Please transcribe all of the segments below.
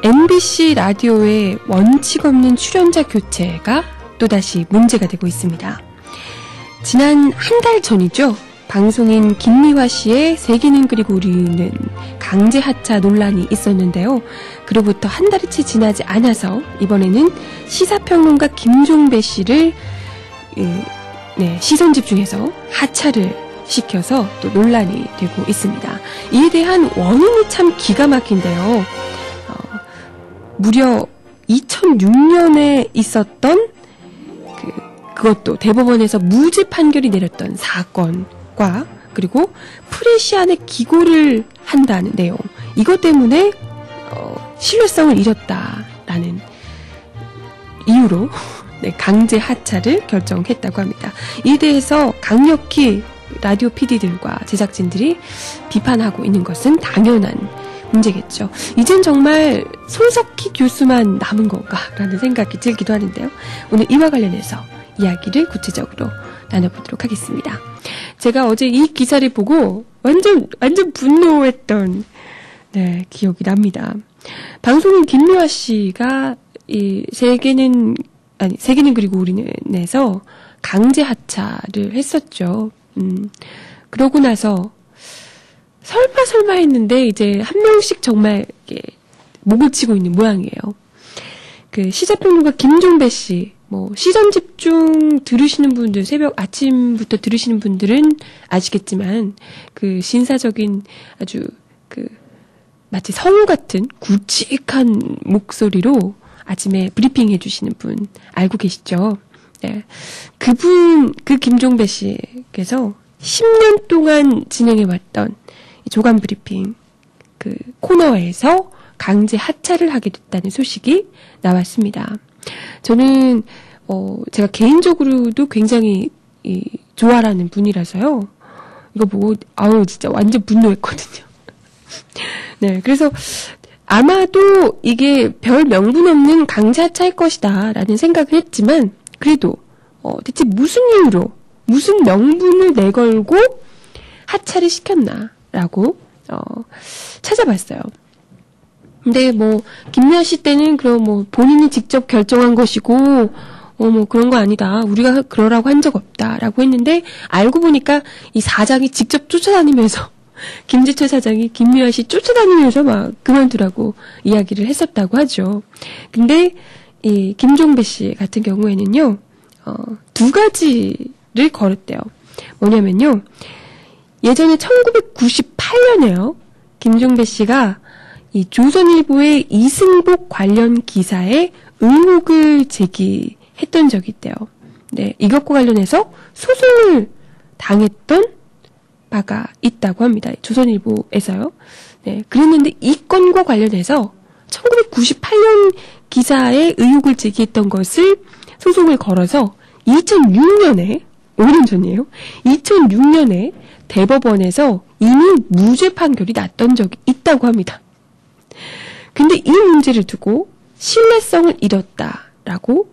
MBC 라디오의 원칙 없는 출연자 교체가 또다시 문제가 되고 있습니다. 지난 한 달 전이죠. 방송인 김미화 씨의 세계는 그리고 우리는 강제 하차 논란이 있었는데요. 그로부터 한 달이 채 지나지 않아서 이번에는 시사평론가 김종배 씨를 시선 집중해서 하차를 시켜서 또 논란이 되고 있습니다. 이에 대한 원인이 참 기가 막힌데요. 무려 2006년에 있었던 그것도 대법원에서 무죄 판결이 내렸던 사건과 그리고 프레시안의 기고를 한다는 내용, 이것 때문에 신뢰성을 잃었다라는 이유로 강제 하차를 결정했다고 합니다. 이에 대해서 강력히 라디오 PD들과 제작진들이 비판하고 있는 것은 당연한 문제겠죠. 이젠 정말 손석희 교수만 남은 건가라는 생각이 들기도 하는데요. 오늘 이와 관련해서 이야기를 구체적으로 나눠보도록 하겠습니다. 제가 어제 이 기사를 보고 완전 분노했던 기억이 납니다. 방송인 김미화 씨가 이 세계는 그리고 우리는에서 강제 하차를 했었죠. 그러고 나서 설마 했는데 이제 한 명씩 정말 목을 치고 있는 모양이에요. 그 시사평론가 김종배 씨, 시선 집중 들으시는 분들, 새벽 아침부터 들으시는 분들은 아시겠지만, 그 신사적인 아주 마치 성우 같은 굵직한 목소리로 아침에 브리핑 해주시는 분 알고 계시죠? 네. 그 김종배 씨께서 10년 동안 진행해왔던 조간 브리핑 코너에서 강제 하차를 하게 됐다는 소식이 나왔습니다. 저는 제가 개인적으로도 굉장히 좋아하는 분이라서요. 이거 보고 진짜 완전 분노했거든요. 네, 그래서 아마도 이게 별 명분 없는 강제 하차일 것이다라는 생각을 했지만 그래도 대체 무슨 이유로 무슨 명분을 내걸고 하차를 시켰나라고 찾아봤어요. 근데 김미아 씨 때는 그럼 본인이 직접 결정한 것이고 그런 거 아니다. 우리가 그러라고 한 적 없다라고 했는데 알고 보니까 이 사장이 직접 쫓아다니면서 김지철 사장이 김미아 씨 쫓아다니면서 막 그만두라고 이야기를 했었다고 하죠. 근데 이 김종배 씨 같은 경우에는요, 두 가지를 걸었대요. 뭐냐면요, 예전에 1998년에요. 김종배 씨가 이 조선일보의 이승복 관련 기사에 의혹을 제기했던 적이 있대요. 네, 이것과 관련해서 소송을 당했던 바가 있다고 합니다. 조선일보에서요. 네, 그랬는데 이 건과 관련해서 1998년 기사에 의혹을 제기했던 것을 소송을 걸어서 2006년에 5년 전이에요. 2006년에 대법원에서 이미 무죄 판결이 났던 적이 있다고 합니다. 근데 이 문제를 두고 신뢰성을 잃었다라고,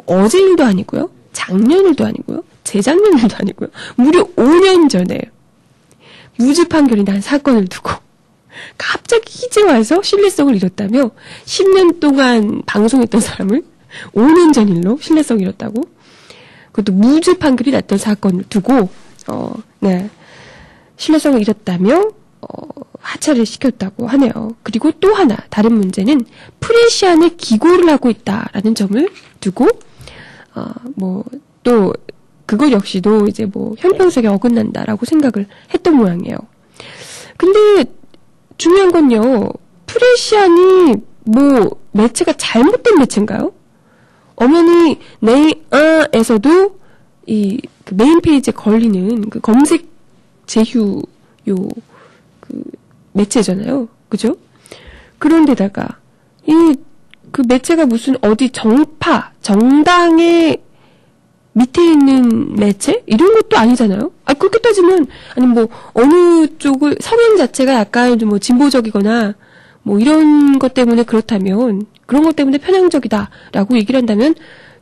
어제 일도 아니고요, 작년 일도 아니고요, 재작년 일도 아니고요, 무려 5년 전에 무죄 판결이 난 사건을 두고 갑자기 이제 와서 신뢰성을 잃었다며 10년 동안 방송했던 사람을 5년 전 일로 신뢰성을 잃었다고, 그것도 무죄 판결이 났던 사건을 두고 신뢰성을 잃었다며 하차를 시켰다고 하네요. 그리고 또 하나 다른 문제는 프레시안에 기고를 하고 있다라는 점을 두고 또 그것 역시도 이제 형평성에 어긋난다라고 생각을 했던 모양이에요. 근데 중요한 건요, 프레시안이 매체가 잘못된 매체인가요? 어머니 네아에서도 그 메인 페이지에 걸리는 그 검색 제휴 매체잖아요. 그죠? 그런데다가 그 매체가 무슨 어디 정당의 밑에 있는 매체? 이런 것도 아니잖아요? 그렇게 따지면, 어느 쪽을, 성향 자체가 약간 좀 진보적이거나, 이런 것 때문에 그렇다면, 그런 것 때문에 편향적이다라고 얘기를 한다면,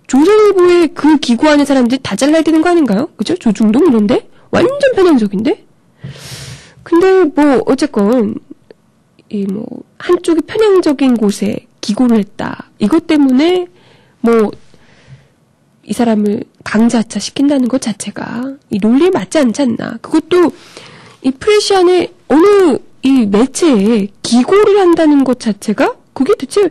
조선일보에 그 기고하는 사람들이 다 잘라야 되는 거 아닌가요? 그죠? 조중동 이런데? 완전 편향적인데? 근데 어쨌건, 한쪽이 편향적인 곳에 기고를 했다. 이것 때문에 이 사람을 강제하차 시킨다는 것 자체가 이 논리에 맞지 않지 않나. 그것도 이 프레시안의 어느 이 매체에 기고를 한다는 것 자체가 그게 대체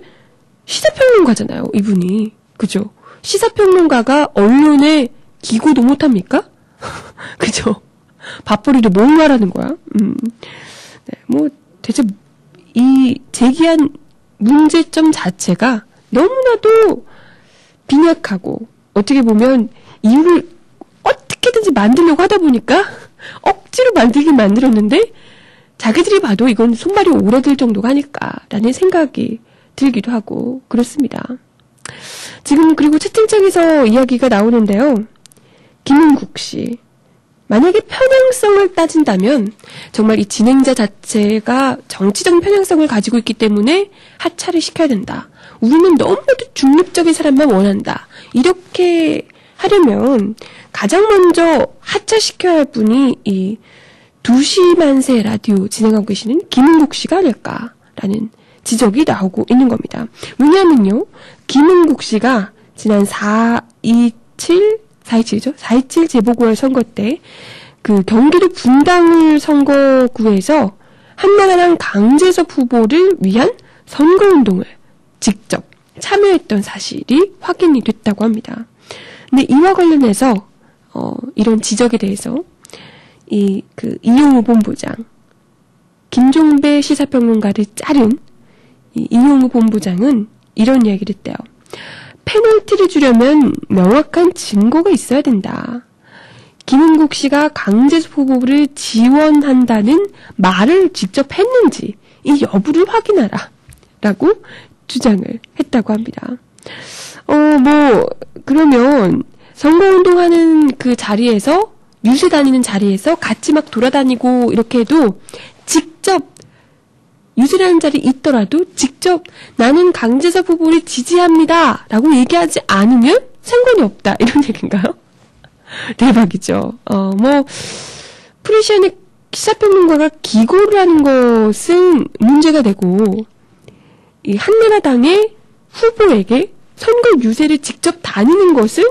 시사평론가잖아요, 이분이. 그죠? 시사평론가가 언론에 기고도 못합니까? 그죠? 밥벌이를 뭘 말하는 거야? 네, 대체 이 제기한 문제점 자체가 너무나도 빈약하고 어떻게 보면 이유를 어떻게든지 만들려고 하다 보니까 억지로 만들긴 만들었는데 자기들이 봐도 이건 손발이 오래될 정도가 아닐까라는 생각이 들기도 하고 그렇습니다. 지금 그리고 채팅창에서 이야기가 나오는데요. 김은국 씨. 만약에 편향성을 따진다면 정말 이 진행자 자체가 정치적인 편향성을 가지고 있기 때문에 하차를 시켜야 된다. 우리는 너무나도 중립적인 사람만 원한다. 이렇게 하려면 가장 먼저 하차시켜야 할 분이 이 2시 만세 라디오 진행하고 계시는 김은국 씨가 아닐까라는 지적이 나오고 있는 겁니다. 왜냐하면요. 김은국 씨가 지난 4.27죠? 재보궐 선거 때 그 경기도 분당 선거구에서 한나라당 강재섭 후보를 위한 선거운동을 직접 참여했던 사실이 확인이 됐다고 합니다. 근데 이와 관련해서 이런 지적에 대해서 이용우 본부장, 김종배 시사평론가를 자른 이용우 본부장은 이런 이야기를 했대요. 페널티를 주려면 명확한 증거가 있어야 된다. 김은국 씨가 강재섭 후보를 지원한다는 말을 직접 했는지 이 여부를 확인하라. 라고 주장을 했다고 합니다. 그러면 선거운동하는 그 자리에서, 유세 다니는 자리에서 같이 막 돌아다니고 이렇게 해도 직접 유세라는 자리에 있더라도 직접 나는 강재섭 후보를 지지합니다. 라고 얘기하지 않으면 상관이 없다. 이런 얘기인가요? 대박이죠. 프레시안의 시사평론가가 기고를 하는 것은 문제가 되고, 이 한나라당의 후보에게 선거 유세를 직접 다니는 것은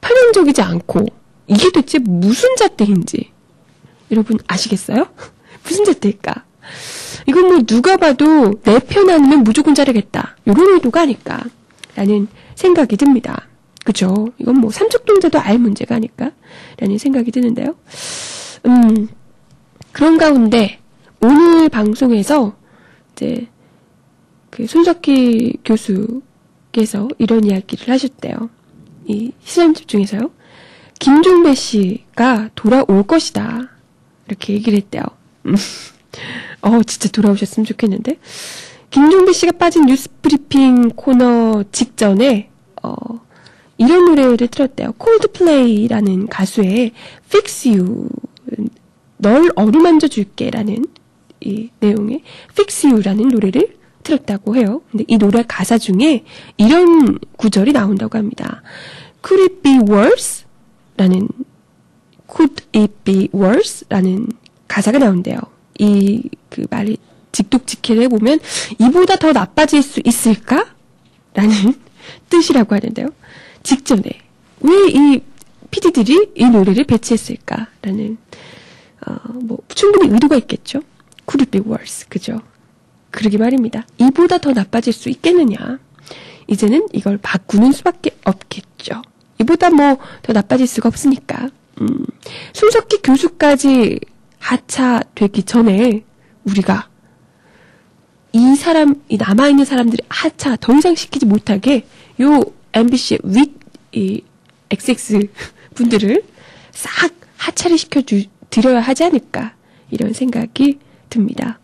편향적이지 않고, 이게 대체 무슨 잣대인지 여러분 아시겠어요? 무슨 잣대일까? 이건 누가 봐도 내 편 아니면 무조건 자르겠다. 이런 의도가 아닐까 라는 생각이 듭니다. 그죠? 이건 삼척동자도 알 문제가 아닐까 라는 생각이 드는데요. 그런 가운데 오늘 방송에서 이제 그 손석희 교수께서 이런 이야기를 하셨대요. 이 시선집중에서요. 김종배 씨가 돌아올 것이다. 이렇게 얘기를 했대요. 진짜 돌아오셨으면 좋겠는데. 김종배 씨가 빠진 뉴스 브리핑 코너 직전에, 이런 노래를 틀었대요. 콜드플레이라는 가수의 Fix You, 널 어루만져 줄게 라는 이 내용의 Fix You라는 노래를 틀었다고 해요. 근데 이 노래 가사 중에 이런 구절이 나온다고 합니다. Could it be worse? Could it be worse? 라는 가사가 나온대요. 그 말이 직독직해를 해보면 이보다 더 나빠질 수 있을까? 라는 뜻이라고 하는데요. 직전에 왜 이 PD들이 이 노래를 배치했을까? 라는 충분히 의도가 있겠죠. Could it be worse? 그죠? 그러게 말입니다. 이보다 더 나빠질 수 있겠느냐? 이제는 이걸 바꾸는 수밖에 없겠죠. 이보다 더 나빠질 수가 없으니까. 손석희 교수까지 하차되기 전에 우리가 이 남아있는 사람들이 하차 더 이상 시키지 못하게 요 MBC의 이 XX 분들을 싹 하차를 시켜드려야 하지 않을까 이런 생각이 듭니다.